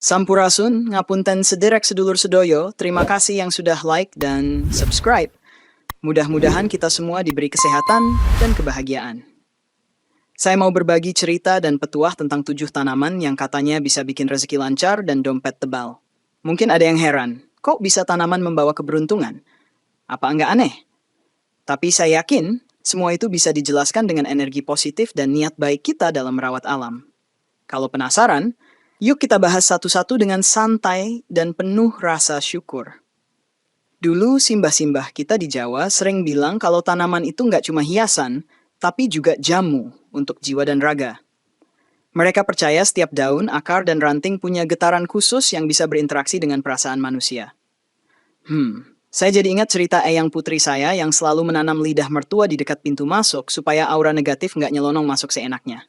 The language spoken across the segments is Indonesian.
Sampurasun, ngapunten sederek sedulur sedoyo, terima kasih yang sudah like dan subscribe. Mudah-mudahan kita semua diberi kesehatan dan kebahagiaan. Saya mau berbagi cerita dan petuah tentang 7 tanaman yang katanya bisa bikin rezeki lancar dan dompet tebal. Mungkin ada yang heran, kok bisa tanaman membawa keberuntungan? Apa enggak aneh? Tapi saya yakin, semua itu bisa dijelaskan dengan energi positif dan niat baik kita dalam merawat alam. Kalau penasaran, yuk kita bahas satu-satu dengan santai dan penuh rasa syukur. Dulu simbah-simbah kita di Jawa sering bilang kalau tanaman itu nggak cuma hiasan, tapi juga jamu untuk jiwa dan raga. Mereka percaya setiap daun, akar, dan ranting punya getaran khusus yang bisa berinteraksi dengan perasaan manusia. Saya jadi ingat cerita eyang putri saya yang selalu menanam lidah mertua di dekat pintu masuk supaya aura negatif nggak nyelonong masuk seenaknya.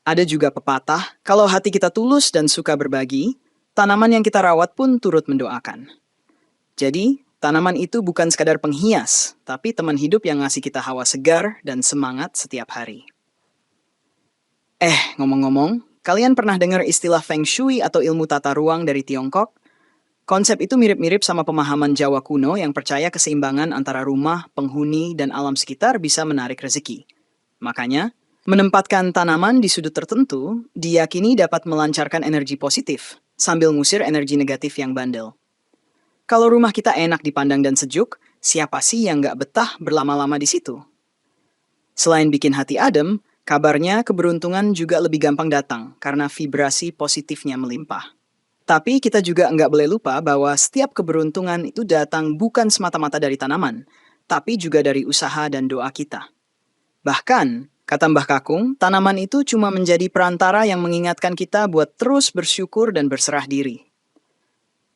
Ada juga pepatah, kalau hati kita tulus dan suka berbagi, tanaman yang kita rawat pun turut mendoakan. Jadi, tanaman itu bukan sekadar penghias, tapi teman hidup yang ngasih kita hawa segar dan semangat setiap hari. Ngomong-ngomong, kalian pernah dengar istilah Feng Shui atau ilmu tata ruang dari Tiongkok? Konsep itu mirip-mirip sama pemahaman Jawa kuno yang percaya keseimbangan antara rumah, penghuni, dan alam sekitar bisa menarik rezeki. Makanya, menempatkan tanaman di sudut tertentu diyakini dapat melancarkan energi positif, sambil ngusir energi negatif yang bandel. Kalau rumah kita enak dipandang dan sejuk, siapa sih yang nggak betah berlama-lama di situ? Selain bikin hati adem, kabarnya keberuntungan juga lebih gampang datang karena vibrasi positifnya melimpah. Tapi kita juga nggak boleh lupa bahwa setiap keberuntungan itu datang bukan semata-mata dari tanaman, tapi juga dari usaha dan doa kita. Bahkan, kata Mbah Kakung, tanaman itu cuma menjadi perantara yang mengingatkan kita buat terus bersyukur dan berserah diri.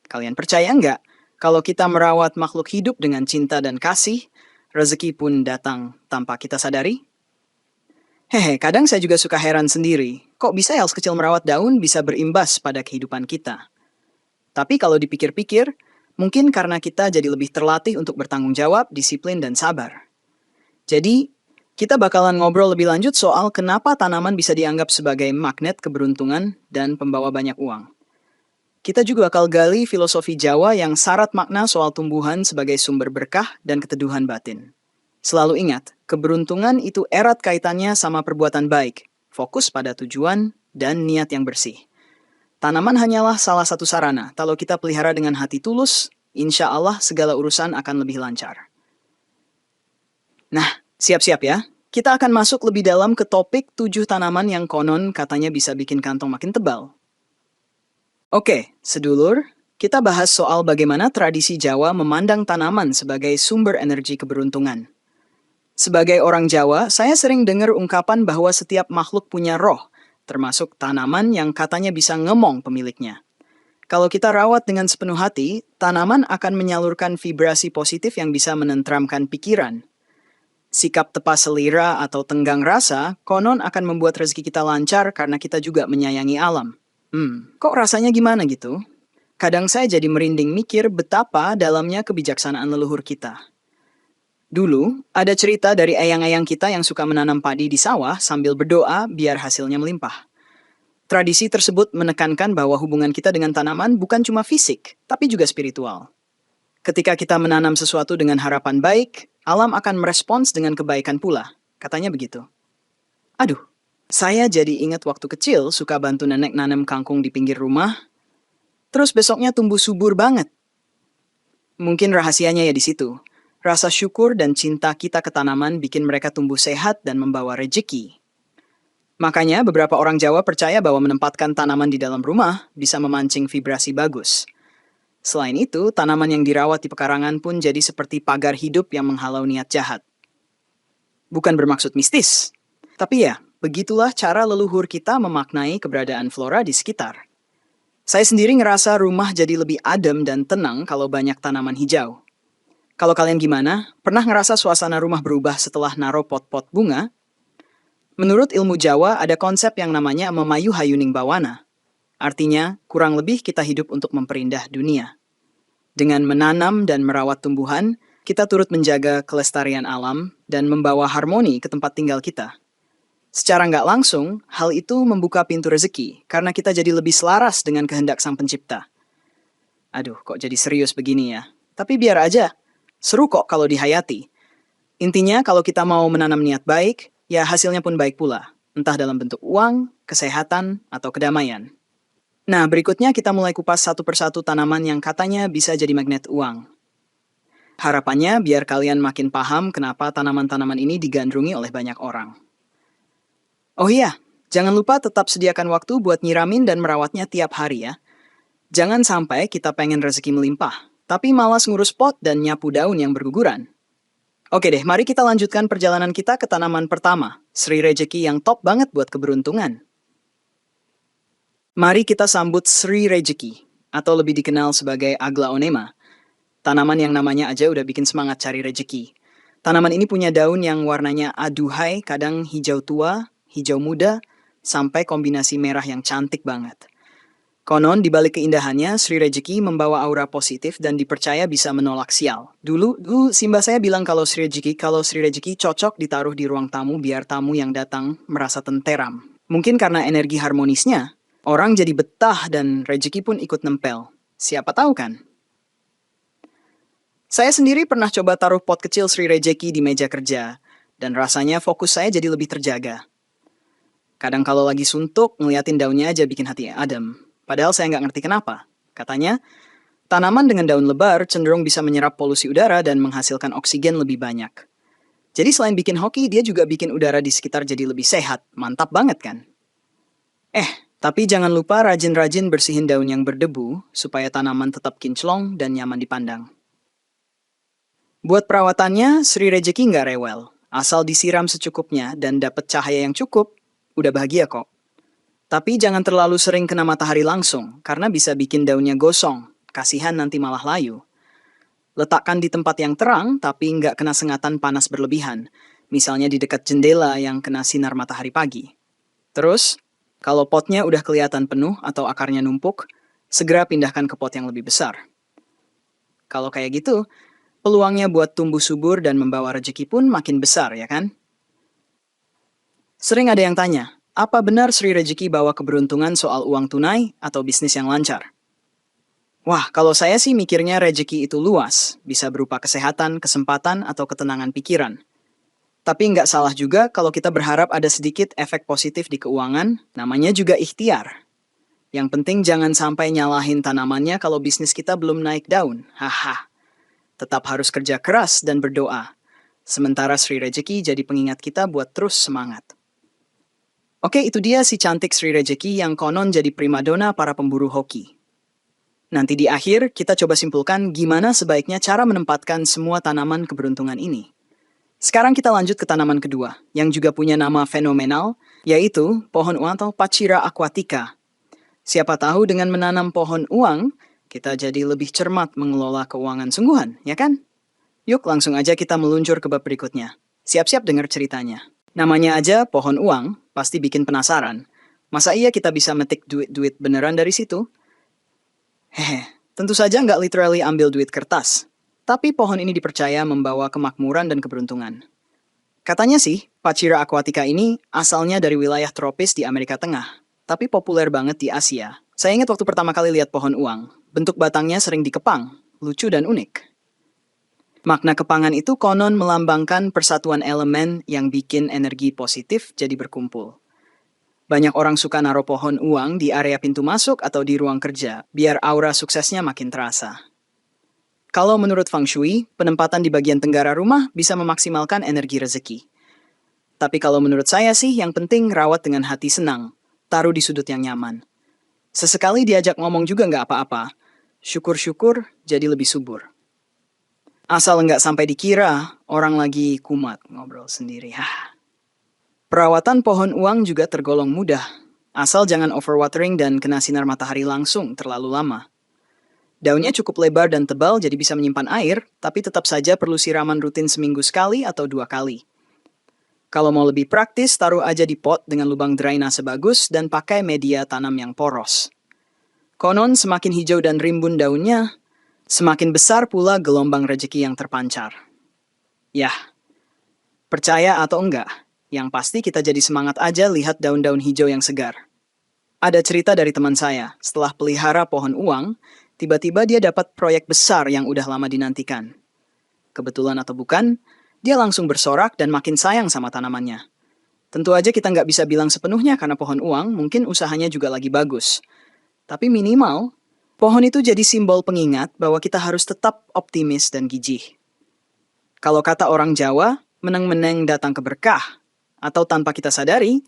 Kalian percaya nggak? Kalau kita merawat makhluk hidup dengan cinta dan kasih, rezeki pun datang tanpa kita sadari? Kadang saya juga suka heran sendiri, kok bisa ya sekecil merawat daun bisa berimbas pada kehidupan kita? Tapi kalau dipikir-pikir, mungkin karena kita jadi lebih terlatih untuk bertanggung jawab, disiplin, dan sabar. Jadi, kita bakalan ngobrol lebih lanjut soal kenapa tanaman bisa dianggap sebagai magnet keberuntungan dan pembawa banyak uang. Kita juga bakal gali filosofi Jawa yang syarat makna soal tumbuhan sebagai sumber berkah dan keteduhan batin. Selalu ingat, keberuntungan itu erat kaitannya sama perbuatan baik, fokus pada tujuan, dan niat yang bersih. Tanaman hanyalah salah satu sarana, kalau kita pelihara dengan hati tulus, insya Allah segala urusan akan lebih lancar. Nah, siap-siap ya, kita akan masuk lebih dalam ke topik 7 tanaman yang konon katanya bisa bikin kantong makin tebal. Oke, sedulur, kita bahas soal bagaimana tradisi Jawa memandang tanaman sebagai sumber energi keberuntungan. Sebagai orang Jawa, saya sering dengar ungkapan bahwa setiap makhluk punya roh, termasuk tanaman yang katanya bisa ngemong pemiliknya. Kalau kita rawat dengan sepenuh hati, tanaman akan menyalurkan vibrasi positif yang bisa menenteramkan pikiran. Sikap tepas selera atau tenggang rasa, konon akan membuat rezeki kita lancar karena kita juga menyayangi alam. Kok rasanya gimana gitu? Kadang saya jadi merinding mikir betapa dalamnya kebijaksanaan leluhur kita. Dulu, ada cerita dari eyang-eyang kita yang suka menanam padi di sawah sambil berdoa biar hasilnya melimpah. Tradisi tersebut menekankan bahwa hubungan kita dengan tanaman bukan cuma fisik, tapi juga spiritual. Ketika kita menanam sesuatu dengan harapan baik, alam akan merespons dengan kebaikan pula. Katanya begitu. Aduh, saya jadi ingat waktu kecil suka bantu nenek nanam kangkung di pinggir rumah, terus besoknya tumbuh subur banget. Mungkin rahasianya ya di situ. Rasa syukur dan cinta kita ke tanaman bikin mereka tumbuh sehat dan membawa rejeki. Makanya beberapa orang Jawa percaya bahwa menempatkan tanaman di dalam rumah bisa memancing vibrasi bagus. Selain itu, tanaman yang dirawat di pekarangan pun jadi seperti pagar hidup yang menghalau niat jahat. Bukan bermaksud mistis, tapi ya, begitulah cara leluhur kita memaknai keberadaan flora di sekitar. Saya sendiri ngerasa rumah jadi lebih adem dan tenang kalau banyak tanaman hijau. Kalau kalian gimana? Pernah ngerasa suasana rumah berubah setelah naruh pot-pot bunga? Menurut ilmu Jawa, ada konsep yang namanya memayu hayuning bawana. Artinya, kurang lebih kita hidup untuk memperindah dunia. Dengan menanam dan merawat tumbuhan, kita turut menjaga kelestarian alam dan membawa harmoni ke tempat tinggal kita. Secara nggak langsung, hal itu membuka pintu rezeki karena kita jadi lebih selaras dengan kehendak Sang Pencipta. Aduh, kok jadi serius begini ya? Tapi biar aja. Seru kok kalau dihayati. Intinya kalau kita mau menanam niat baik, ya hasilnya pun baik pula. Entah dalam bentuk uang, kesehatan, atau kedamaian. Nah, berikutnya kita mulai kupas satu persatu tanaman yang katanya bisa jadi magnet uang. Harapannya biar kalian makin paham kenapa tanaman-tanaman ini digandrungi oleh banyak orang. Oh iya, jangan lupa tetap sediakan waktu buat nyiramin dan merawatnya tiap hari ya. Jangan sampai kita pengen rezeki melimpah, tapi malas ngurus pot dan nyapu daun yang berguguran. Oke deh, mari kita lanjutkan perjalanan kita ke tanaman pertama, Sri Rejeki yang top banget buat keberuntungan. Mari kita sambut Sri Rejeki, atau lebih dikenal sebagai Aglaonema. Tanaman yang namanya aja udah bikin semangat cari rejeki. Tanaman ini punya daun yang warnanya aduhai, kadang hijau tua, hijau muda, sampai kombinasi merah yang cantik banget. Konon, di balik keindahannya, Sri Rejeki membawa aura positif dan dipercaya bisa menolak sial. Dulu Simba saya bilang kalau Sri Rejeki cocok ditaruh di ruang tamu biar tamu yang datang merasa tenteram. Mungkin karena energi harmonisnya, orang jadi betah dan rejeki pun ikut nempel. Siapa tahu kan? Saya sendiri pernah coba taruh pot kecil Sri Rejeki di meja kerja, dan rasanya fokus saya jadi lebih terjaga. Kadang kalau lagi suntuk, ngeliatin daunnya aja bikin hati adem. Padahal saya nggak ngerti kenapa. Katanya, tanaman dengan daun lebar cenderung bisa menyerap polusi udara dan menghasilkan oksigen lebih banyak. Jadi selain bikin hoki, dia juga bikin udara di sekitar jadi lebih sehat. Mantap banget kan? Tapi jangan lupa rajin-rajin bersihin daun yang berdebu, supaya tanaman tetap kinclong dan nyaman dipandang. Buat perawatannya, Sri Rejeki nggak rewel. Asal disiram secukupnya dan dapat cahaya yang cukup, udah bahagia kok. Tapi jangan terlalu sering kena matahari langsung, karena bisa bikin daunnya gosong. Kasihan nanti malah layu. Letakkan di tempat yang terang, tapi nggak kena sengatan panas berlebihan. Misalnya di dekat jendela yang kena sinar matahari pagi. Terus, kalau potnya udah kelihatan penuh atau akarnya numpuk, segera pindahkan ke pot yang lebih besar. Kalau kayak gitu, peluangnya buat tumbuh subur dan membawa rezeki pun makin besar, ya kan? Sering ada yang tanya, apa benar Sri Rejeki bawa keberuntungan soal uang tunai atau bisnis yang lancar? Wah, kalau saya sih mikirnya rezeki itu luas, bisa berupa kesehatan, kesempatan, atau ketenangan pikiran. Tapi nggak salah juga kalau kita berharap ada sedikit efek positif di keuangan, namanya juga ikhtiar. Yang penting jangan sampai nyalahin tanamannya kalau bisnis kita belum naik daun, haha. Tetap harus kerja keras dan berdoa. Sementara Sri Rejeki jadi pengingat kita buat terus semangat. Oke, itu dia si cantik Sri Rejeki yang konon jadi primadona para pemburu hoki. Nanti di akhir, kita coba simpulkan gimana sebaiknya cara menempatkan semua tanaman keberuntungan ini. Sekarang kita lanjut ke tanaman kedua, yang juga punya nama fenomenal, yaitu pohon uang atau Pachira aquatica. Siapa tahu dengan menanam pohon uang, kita jadi lebih cermat mengelola keuangan sungguhan, ya kan? Yuk langsung aja kita meluncur ke bab berikutnya. Siap-siap dengar ceritanya. Namanya aja pohon uang, pasti bikin penasaran. Masa iya kita bisa metik duit-duit beneran dari situ? Tentu saja nggak literally ambil duit kertas. Tapi pohon ini dipercaya membawa kemakmuran dan keberuntungan. Katanya sih, Pachira aquatica ini asalnya dari wilayah tropis di Amerika Tengah, tapi populer banget di Asia. Saya ingat waktu pertama kali lihat pohon uang, bentuk batangnya sering dikepang, lucu dan unik. Makna kepangan itu konon melambangkan persatuan elemen yang bikin energi positif jadi berkumpul. Banyak orang suka naruh pohon uang di area pintu masuk atau di ruang kerja, biar aura suksesnya makin terasa. Kalau menurut Feng Shui, penempatan di bagian tenggara rumah bisa memaksimalkan energi rezeki. Tapi kalau menurut saya sih, yang penting rawat dengan hati senang, taruh di sudut yang nyaman. Sesekali diajak ngomong juga nggak apa-apa, syukur-syukur jadi lebih subur. Asal nggak sampai dikira orang lagi kumat ngobrol sendiri. Perawatan pohon uang juga tergolong mudah, asal jangan overwatering dan kena sinar matahari langsung terlalu lama. Daunnya cukup lebar dan tebal jadi bisa menyimpan air, tapi tetap saja perlu siraman rutin seminggu sekali atau 2 kali. Kalau mau lebih praktis, taruh aja di pot dengan lubang drainase bagus dan pakai media tanam yang poros. Konon semakin hijau dan rimbun daunnya, semakin besar pula gelombang rezeki yang terpancar. Yah, percaya atau enggak, Yang pasti kita jadi semangat aja lihat daun-daun hijau yang segar. Ada cerita dari teman saya, setelah pelihara pohon uang, tiba-tiba dia dapat proyek besar yang udah lama dinantikan. Kebetulan atau bukan, dia langsung bersorak dan makin sayang sama tanamannya. Tentu aja kita nggak bisa bilang sepenuhnya karena pohon uang mungkin usahanya juga lagi bagus. Tapi minimal, pohon itu jadi simbol pengingat bahwa kita harus tetap optimis dan gigih. Kalau kata orang Jawa, meneng-meneng datang ke berkah, atau tanpa kita sadari,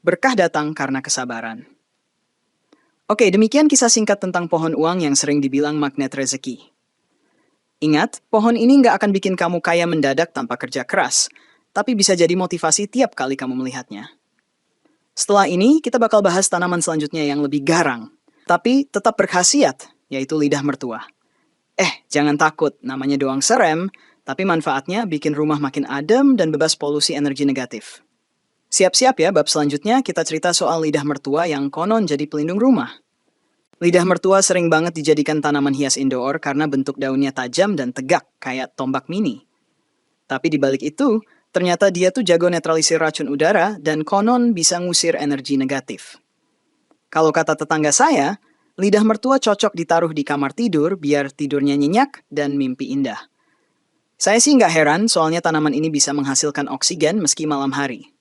berkah datang karena kesabaran. Oke, demikian kisah singkat tentang pohon uang yang sering dibilang magnet rezeki. Ingat, pohon ini nggak akan bikin kamu kaya mendadak tanpa kerja keras, tapi bisa jadi motivasi tiap kali kamu melihatnya. Setelah ini, kita bakal bahas tanaman selanjutnya yang lebih garang, tapi tetap berkhasiat, yaitu lidah mertua. Jangan takut, namanya doang serem, tapi manfaatnya bikin rumah makin adem dan bebas polusi energi negatif. Siap-siap ya, bab selanjutnya kita cerita soal lidah mertua yang konon jadi pelindung rumah. Lidah mertua sering banget dijadikan tanaman hias indoor karena bentuk daunnya tajam dan tegak kayak tombak mini. Tapi di balik itu, ternyata dia tuh jago netralisir racun udara dan konon bisa ngusir energi negatif. Kalau kata tetangga saya, lidah mertua cocok ditaruh di kamar tidur biar tidurnya nyenyak dan mimpi indah. Saya sih nggak heran soalnya tanaman ini bisa menghasilkan oksigen meski malam hari.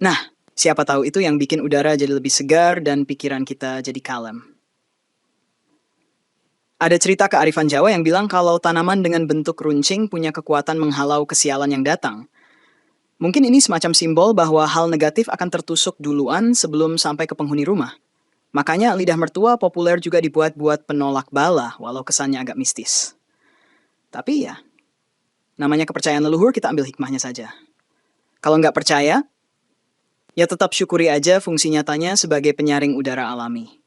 Nah, siapa tahu itu yang bikin udara jadi lebih segar dan pikiran kita jadi kalem. Ada cerita kearifan Jawa yang bilang kalau tanaman dengan bentuk runcing punya kekuatan menghalau kesialan yang datang. Mungkin ini semacam simbol bahwa hal negatif akan tertusuk duluan sebelum sampai ke penghuni rumah. Makanya lidah mertua populer juga dibuat-buat penolak bala walau kesannya agak mistis. Tapi ya, namanya kepercayaan leluhur kita ambil hikmahnya saja. Kalau nggak percaya, ya tetap syukuri aja fungsi nyatanya sebagai penyaring udara alami.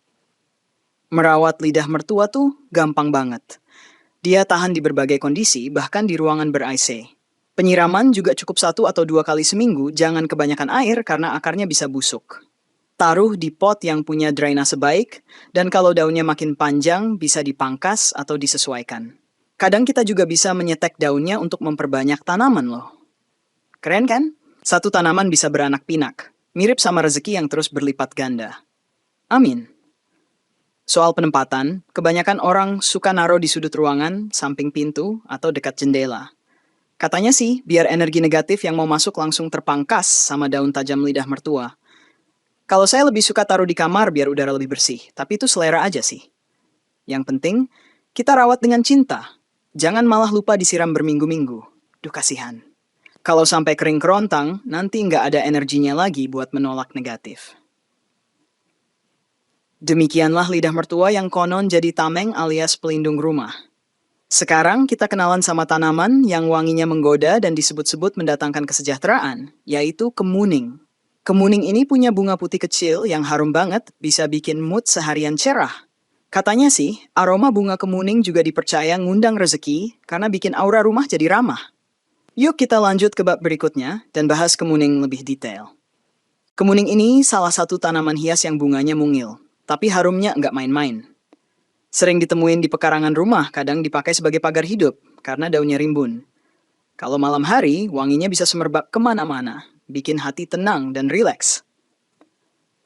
Merawat lidah mertua tuh gampang banget. Dia tahan di berbagai kondisi, bahkan di ruangan ber-AC. Penyiraman juga cukup 1 atau 2 kali seminggu, jangan kebanyakan air karena akarnya bisa busuk. Taruh di pot yang punya drainase baik, dan kalau daunnya makin panjang bisa dipangkas atau disesuaikan. Kadang kita juga bisa menyetek daunnya untuk memperbanyak tanaman loh. Keren kan? Satu tanaman bisa beranak pinak. Mirip sama rezeki yang terus berlipat ganda. Amin. Soal penempatan, kebanyakan orang suka naruh di sudut ruangan, samping pintu, atau dekat jendela. Katanya sih, biar energi negatif yang mau masuk langsung terpangkas sama daun tajam lidah mertua. Kalau saya lebih suka taruh di kamar biar udara lebih bersih, tapi itu selera aja sih. Yang penting, kita rawat dengan cinta. Jangan malah lupa disiram berminggu-minggu. Duh kasihan. Kalau sampai kering kerontang, nanti nggak ada energinya lagi buat menolak negatif. Demikianlah lidah mertua yang konon jadi tameng alias pelindung rumah. Sekarang kita kenalan sama tanaman yang wanginya menggoda dan disebut-sebut mendatangkan kesejahteraan, yaitu kemuning. Kemuning ini punya bunga putih kecil yang harum banget, bisa bikin mood seharian cerah. Katanya sih, aroma bunga kemuning juga dipercaya ngundang rezeki karena bikin aura rumah jadi ramah. Yuk kita lanjut ke bab berikutnya dan bahas kemuning lebih detail. Kemuning ini salah satu tanaman hias yang bunganya mungil, tapi harumnya nggak main-main. Sering ditemuin di pekarangan rumah, kadang dipakai sebagai pagar hidup karena daunnya rimbun. Kalau malam hari, wanginya bisa semerbak kemana-mana, bikin hati tenang dan rileks.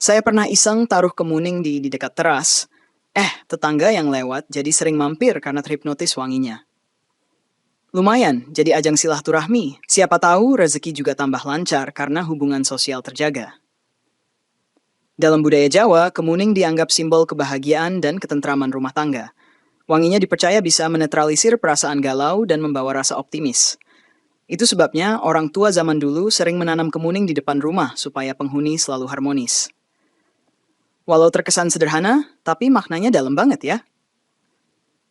Saya pernah iseng taruh kemuning di dekat teras. Tetangga yang lewat jadi sering mampir karena terhipnotis wanginya. Lumayan, jadi ajang silaturahmi. Siapa tahu rezeki juga tambah lancar karena hubungan sosial terjaga. Dalam budaya Jawa, kemuning dianggap simbol kebahagiaan dan ketentraman rumah tangga. Wanginya dipercaya bisa menetralisir perasaan galau dan membawa rasa optimis. Itu sebabnya orang tua zaman dulu sering menanam kemuning di depan rumah supaya penghuni selalu harmonis. Walau terkesan sederhana, tapi maknanya dalam banget ya.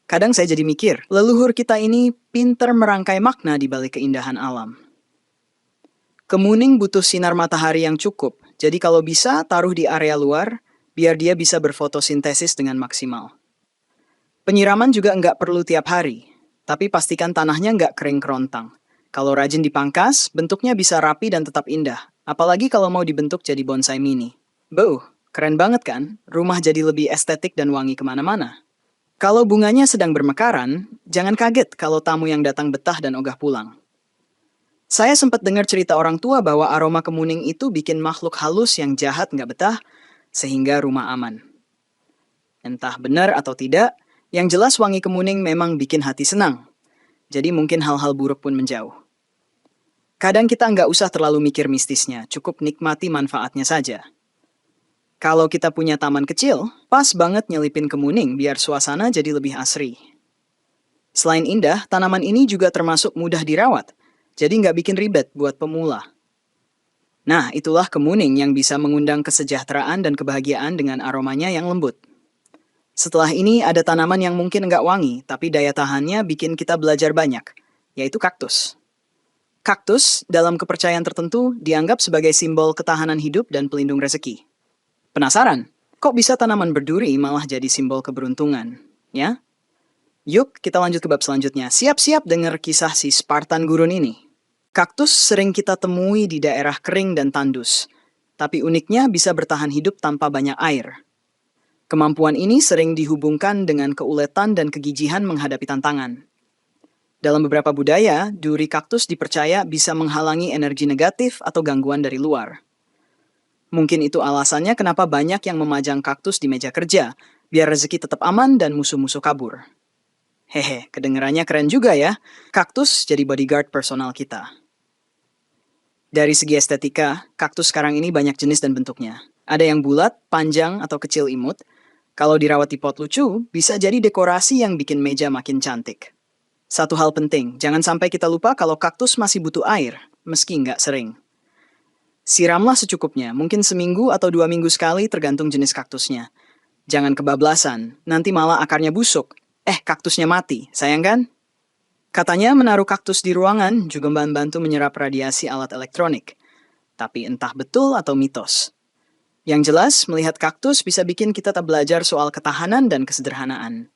Kadang saya jadi mikir, leluhur kita ini pinter merangkai makna di balik keindahan alam. Kemuning butuh sinar matahari yang cukup, jadi kalau bisa taruh di area luar, biar dia bisa berfotosintesis dengan maksimal. Penyiraman juga nggak perlu tiap hari, tapi pastikan tanahnya nggak kering kerontang. Kalau rajin dipangkas, bentuknya bisa rapi dan tetap indah, apalagi kalau mau dibentuk jadi bonsai mini. Keren banget kan? Rumah jadi lebih estetik dan wangi kemana-mana. Kalau bunganya sedang bermekaran, jangan kaget kalau tamu yang datang betah dan ogah pulang. Saya sempat dengar cerita orang tua bahwa aroma kemuning itu bikin makhluk halus yang jahat nggak betah, sehingga rumah aman. Entah benar atau tidak, yang jelas wangi kemuning memang bikin hati senang. Jadi mungkin hal-hal buruk pun menjauh. Kadang kita nggak usah terlalu mikir mistisnya, cukup nikmati manfaatnya saja. Kalau kita punya taman kecil, pas banget nyelipin kemuning biar suasana jadi lebih asri. Selain indah, tanaman ini juga termasuk mudah dirawat, jadi nggak bikin ribet buat pemula. Nah, itulah kemuning yang bisa mengundang kesejahteraan dan kebahagiaan dengan aromanya yang lembut. Setelah ini ada tanaman yang mungkin nggak wangi, tapi daya tahannya bikin kita belajar banyak, yaitu kaktus. Kaktus, dalam kepercayaan tertentu, dianggap sebagai simbol ketahanan hidup dan pelindung rezeki. Penasaran? Kok bisa tanaman berduri malah jadi simbol keberuntungan? Ya? Yuk, kita lanjut ke bab selanjutnya. Siap-siap dengar kisah si Spartan gurun ini. Kaktus sering kita temui di daerah kering dan tandus, tapi uniknya bisa bertahan hidup tanpa banyak air. Kemampuan ini sering dihubungkan dengan keuletan dan kegigihan menghadapi tantangan. Dalam beberapa budaya, duri kaktus dipercaya bisa menghalangi energi negatif atau gangguan dari luar. Mungkin itu alasannya kenapa banyak yang memajang kaktus di meja kerja, biar rezeki tetap aman dan musuh-musuh kabur. Hehe, kedengarannya keren juga ya. Kaktus jadi bodyguard personal kita. Dari segi estetika, kaktus sekarang ini banyak jenis dan bentuknya. Ada yang bulat, panjang, atau kecil imut. Kalau dirawat di pot lucu, bisa jadi dekorasi yang bikin meja makin cantik. Satu hal penting, jangan sampai kita lupa kalau kaktus masih butuh air, meski nggak sering. Siramlah secukupnya, mungkin seminggu atau 2 minggu sekali tergantung jenis kaktusnya. Jangan kebablasan, nanti malah akarnya busuk. Kaktusnya mati, sayang kan? Katanya menaruh kaktus di ruangan juga membantu menyerap radiasi alat elektronik. Tapi entah betul atau mitos. Yang jelas, melihat kaktus bisa bikin kita tak belajar soal ketahanan dan kesederhanaan.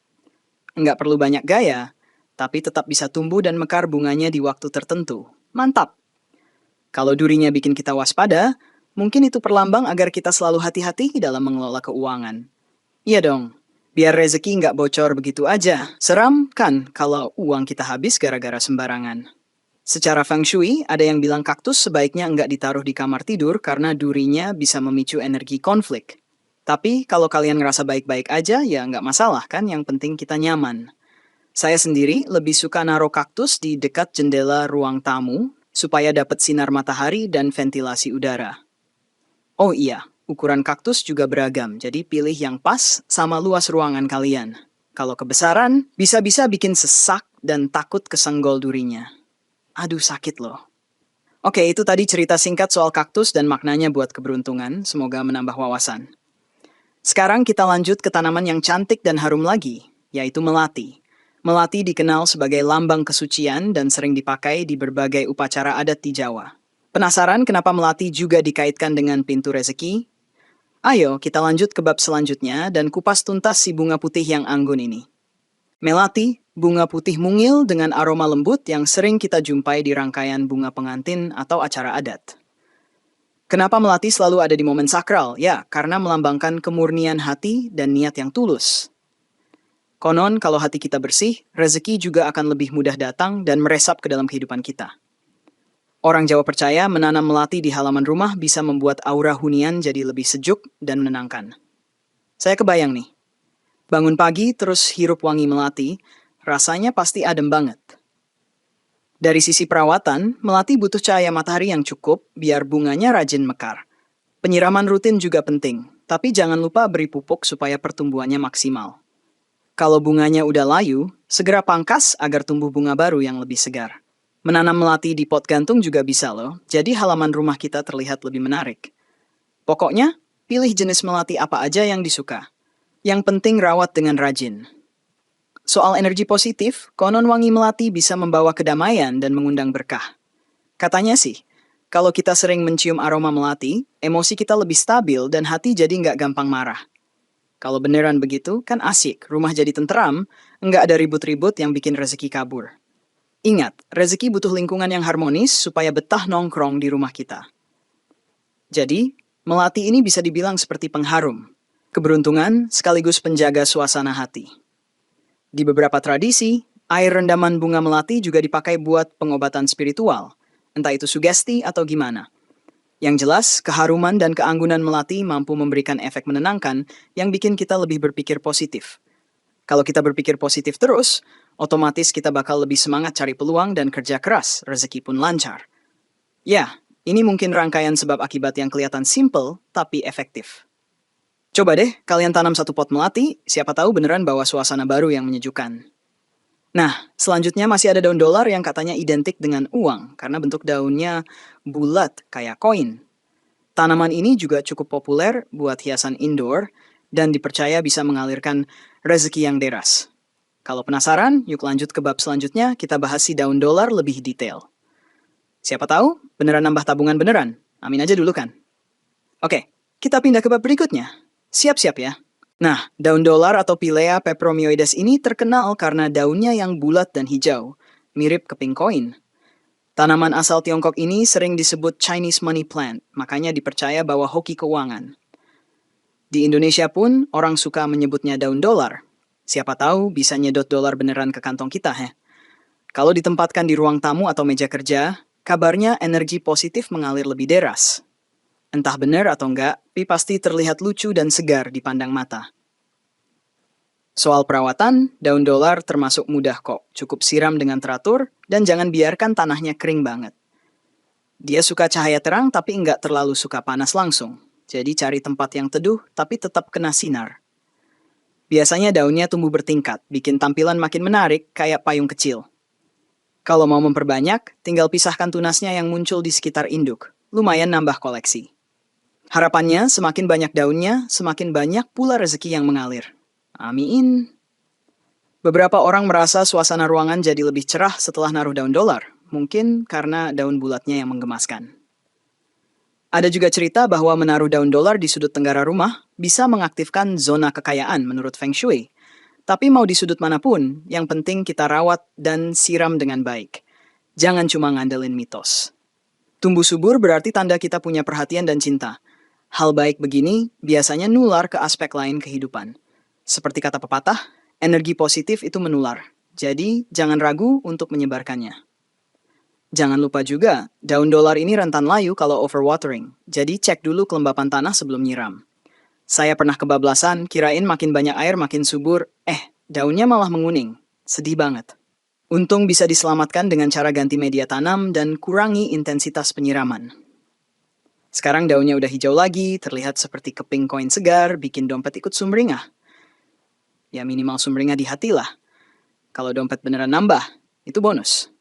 Nggak perlu banyak gaya, tapi tetap bisa tumbuh dan mekar bunganya di waktu tertentu. Mantap! Kalau durinya bikin kita waspada, mungkin itu perlambang agar kita selalu hati-hati dalam mengelola keuangan. Iya dong, biar rezeki nggak bocor begitu aja. Seram kan kalau uang kita habis gara-gara sembarangan. Secara feng shui, ada yang bilang kaktus sebaiknya nggak ditaruh di kamar tidur karena durinya bisa memicu energi konflik. Tapi kalau kalian ngerasa baik-baik aja, ya nggak masalah kan, yang penting kita nyaman. Saya sendiri lebih suka naruh kaktus di dekat jendela ruang tamu, supaya dapat sinar matahari dan ventilasi udara. Oh iya, ukuran kaktus juga beragam, jadi pilih yang pas sama luas ruangan kalian. Kalau kebesaran, bisa-bisa bikin sesak dan takut kesenggol durinya. Aduh, sakit loh. Oke, itu tadi cerita singkat soal kaktus dan maknanya buat keberuntungan. Semoga menambah wawasan. Sekarang kita lanjut ke tanaman yang cantik dan harum lagi, yaitu melati. Melati dikenal sebagai lambang kesucian dan sering dipakai di berbagai upacara adat di Jawa. Penasaran kenapa melati juga dikaitkan dengan pintu rezeki? Ayo, kita lanjut ke bab selanjutnya dan kupas tuntas si bunga putih yang anggun ini. Melati, bunga putih mungil dengan aroma lembut yang sering kita jumpai di rangkaian bunga pengantin atau acara adat. Kenapa melati selalu ada di momen sakral? Ya, karena melambangkan kemurnian hati dan niat yang tulus. Konon, kalau hati kita bersih, rezeki juga akan lebih mudah datang dan meresap ke dalam kehidupan kita. Orang Jawa percaya menanam melati di halaman rumah bisa membuat aura hunian jadi lebih sejuk dan menenangkan. Saya kebayang nih, bangun pagi terus hirup wangi melati, rasanya pasti adem banget. Dari sisi perawatan, melati butuh cahaya matahari yang cukup biar bunganya rajin mekar. Penyiraman rutin juga penting, tapi jangan lupa beri pupuk supaya pertumbuhannya maksimal. Kalau bunganya udah layu, segera pangkas agar tumbuh bunga baru yang lebih segar. Menanam melati di pot gantung juga bisa loh, jadi halaman rumah kita terlihat lebih menarik. Pokoknya, pilih jenis melati apa aja yang disuka. Yang penting rawat dengan rajin. Soal energi positif, konon wangi melati bisa membawa kedamaian dan mengundang berkah. Katanya sih, kalau kita sering mencium aroma melati, emosi kita lebih stabil dan hati jadi nggak gampang marah. Kalau beneran begitu, kan asik, rumah jadi tenteram, nggak ada ribut-ribut yang bikin rezeki kabur. Ingat, rezeki butuh lingkungan yang harmonis supaya betah nongkrong di rumah kita. Jadi, melati ini bisa dibilang seperti pengharum, keberuntungan sekaligus penjaga suasana hati. Di beberapa tradisi, air rendaman bunga melati juga dipakai buat pengobatan spiritual. entah itu sugesti atau gimana. Yang jelas, keharuman dan keanggunan melati mampu memberikan efek menenangkan yang bikin kita lebih berpikir positif. Kalau kita berpikir positif terus, otomatis kita bakal lebih semangat cari peluang dan kerja keras, rezeki pun lancar. Ya, ini mungkin rangkaian sebab akibat yang kelihatan simple tapi efektif. Coba deh kalian tanam satu pot melati, siapa tahu beneran bawa suasana baru yang menyejukkan. Nah, selanjutnya masih ada daun dolar yang katanya identik dengan uang karena bentuk daunnya bulat kayak koin. Tanaman ini juga cukup populer buat hiasan indoor dan dipercaya bisa mengalirkan rezeki yang deras. Kalau penasaran, yuk lanjut ke bab selanjutnya, kita bahas si daun dolar lebih detail. Siapa tahu beneran nambah tabungan beneran? Amin aja dulu kan? Oke, kita pindah ke bab berikutnya. Siap-siap ya. Nah, daun dolar atau Pilea peperomioides ini terkenal karena daunnya yang bulat dan hijau, mirip keping koin. Tanaman asal Tiongkok ini sering disebut Chinese money plant, makanya dipercaya bawa hoki keuangan. Di Indonesia pun orang suka menyebutnya daun dolar. Siapa tahu bisa nyedot dolar beneran ke kantong kita, he. Kalau ditempatkan di ruang tamu atau meja kerja, kabarnya energi positif mengalir lebih deras. Entah benar atau enggak, tapi pasti terlihat lucu dan segar dipandang mata. Soal perawatan, daun dolar termasuk mudah kok. Cukup siram dengan teratur dan jangan biarkan tanahnya kering banget. Dia suka cahaya terang tapi enggak terlalu suka panas langsung. Jadi cari tempat yang teduh tapi tetap kena sinar. Biasanya daunnya tumbuh bertingkat, bikin tampilan makin menarik kayak payung kecil. Kalau mau memperbanyak, tinggal pisahkan tunasnya yang muncul di sekitar induk. Lumayan nambah koleksi. Harapannya, semakin banyak daunnya, semakin banyak pula rezeki yang mengalir. Amin. Beberapa orang merasa suasana ruangan jadi lebih cerah setelah naruh daun dolar. Mungkin karena daun bulatnya yang menggemaskan. Ada juga cerita bahwa menaruh daun dolar di sudut tenggara rumah bisa mengaktifkan zona kekayaan menurut Feng Shui. Tapi mau di sudut manapun, yang penting kita rawat dan siram dengan baik. Jangan cuma ngandelin mitos. Tumbuh subur berarti tanda kita punya perhatian dan cinta. Hal baik begini biasanya nular ke aspek lain kehidupan. Seperti kata pepatah, energi positif itu menular. Jadi, jangan ragu untuk menyebarkannya. Jangan lupa juga, daun dolar ini rentan layu kalau overwatering. Jadi, cek dulu kelembapan tanah sebelum nyiram. Saya pernah kebablasan, kirain makin banyak air makin subur. Daunnya malah menguning. Sedih banget. Untung bisa diselamatkan dengan cara ganti media tanam dan kurangi intensitas penyiraman. Sekarang daunnya udah hijau lagi, terlihat seperti keping koin segar, bikin dompet ikut sumringah. Ya minimal sumringah di hati lah. Kalau dompet beneran nambah, itu bonus.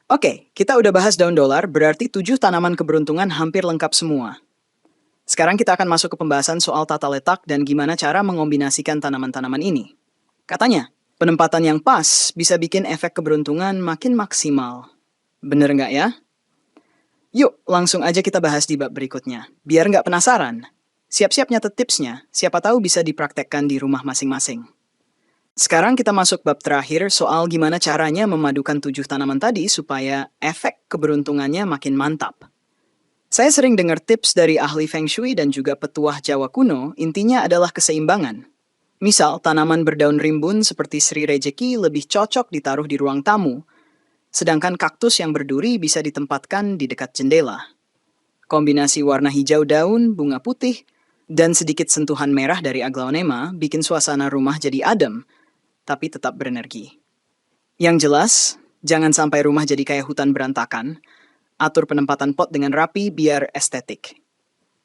Oke, kita udah bahas daun dolar, berarti 7 tanaman keberuntungan hampir lengkap semua. Sekarang kita akan masuk ke pembahasan soal tata letak dan gimana cara mengombinasikan tanaman-tanaman ini. Katanya, penempatan yang pas bisa bikin efek keberuntungan makin maksimal. Bener nggak ya? Yuk, langsung aja kita bahas di bab berikutnya. Biar nggak penasaran, siap-siap nyatet tipsnya, siapa tahu bisa dipraktekkan di rumah masing-masing. Sekarang kita masuk bab terakhir soal gimana caranya memadukan 7 tanaman tadi supaya efek keberuntungannya makin mantap. Saya sering dengar tips dari ahli Feng Shui dan juga petuah Jawa kuno, intinya adalah keseimbangan. Misal, tanaman berdaun rimbun seperti Sri Rejeki lebih cocok ditaruh di ruang tamu, sedangkan kaktus yang berduri bisa ditempatkan di dekat jendela. Kombinasi warna hijau daun, bunga putih, dan sedikit sentuhan merah dari aglaonema bikin suasana rumah jadi adem, tapi tetap berenergi. Yang jelas, jangan sampai rumah jadi kayak hutan berantakan, atur penempatan pot dengan rapi biar estetik.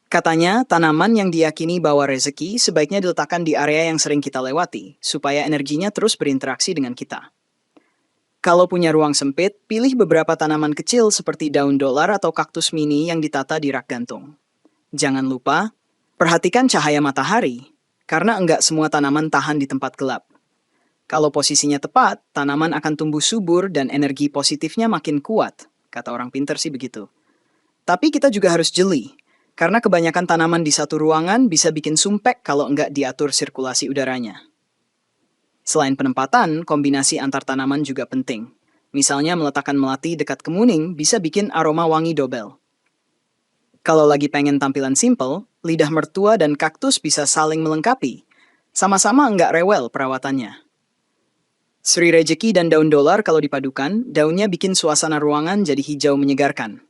Katanya, tanaman yang diyakini bawa rezeki sebaiknya diletakkan di area yang sering kita lewati, supaya energinya terus berinteraksi dengan kita. Kalau punya ruang sempit, pilih beberapa tanaman kecil seperti daun dolar atau kaktus mini yang ditata di rak gantung. Jangan lupa, perhatikan cahaya matahari, karena enggak semua tanaman tahan di tempat gelap. Kalau posisinya tepat, tanaman akan tumbuh subur dan energi positifnya makin kuat, kata orang pintar sih begitu. Tapi kita juga harus jeli, karena kebanyakan tanaman di satu ruangan bisa bikin sumpek kalau enggak diatur sirkulasi udaranya. Selain penempatan, kombinasi antar tanaman juga penting. Misalnya meletakkan melati dekat kemuning bisa bikin aroma wangi dobel. Kalau lagi pengen tampilan simple, lidah mertua dan kaktus bisa saling melengkapi. Sama-sama enggak rewel perawatannya. Sri rejeki dan daun dolar kalau dipadukan, daunnya bikin suasana ruangan jadi hijau menyegarkan.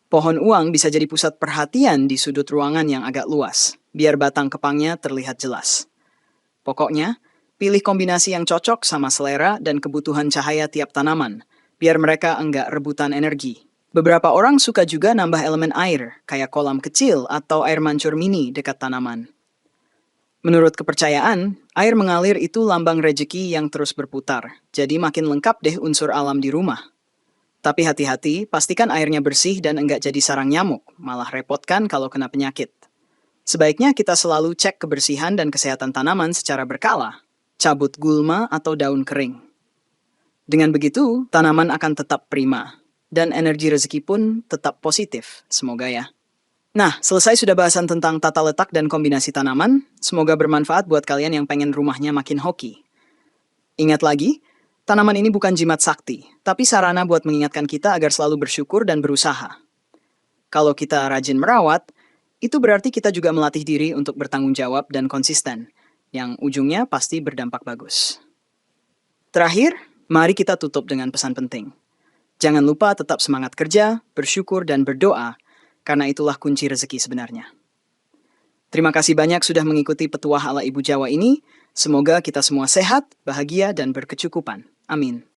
Pohon uang bisa jadi pusat perhatian di sudut ruangan yang agak luas, biar batang kepangnya terlihat jelas. Pokoknya, pilih kombinasi yang cocok sama selera dan kebutuhan cahaya tiap tanaman, biar mereka enggak rebutan energi. Beberapa orang suka juga nambah elemen air, kayak kolam kecil atau air mancur mini dekat tanaman. Menurut kepercayaan, air mengalir itu lambang rejeki yang terus berputar, jadi makin lengkap deh unsur alam di rumah. Tapi hati-hati, pastikan airnya bersih dan enggak jadi sarang nyamuk, malah repotkan kalau kena penyakit. Sebaiknya kita selalu cek kebersihan dan kesehatan tanaman secara berkala, cabut gulma atau daun kering. Dengan begitu, tanaman akan tetap prima, dan energi rezeki pun tetap positif, semoga ya. Nah, selesai sudah bahasan tentang tata letak dan kombinasi tanaman, semoga bermanfaat buat kalian yang pengen rumahnya makin hoki. Ingat lagi, tanaman ini bukan jimat sakti, tapi sarana buat mengingatkan kita agar selalu bersyukur dan berusaha. Kalau kita rajin merawat, itu berarti kita juga melatih diri untuk bertanggung jawab dan konsisten, yang ujungnya pasti berdampak bagus. Terakhir, mari kita tutup dengan pesan penting. Jangan lupa tetap semangat kerja, bersyukur, dan berdoa, karena itulah kunci rezeki sebenarnya. Terima kasih banyak sudah mengikuti petuah ala Ibu Jawa ini. Semoga kita semua sehat, bahagia, dan berkecukupan. Amin.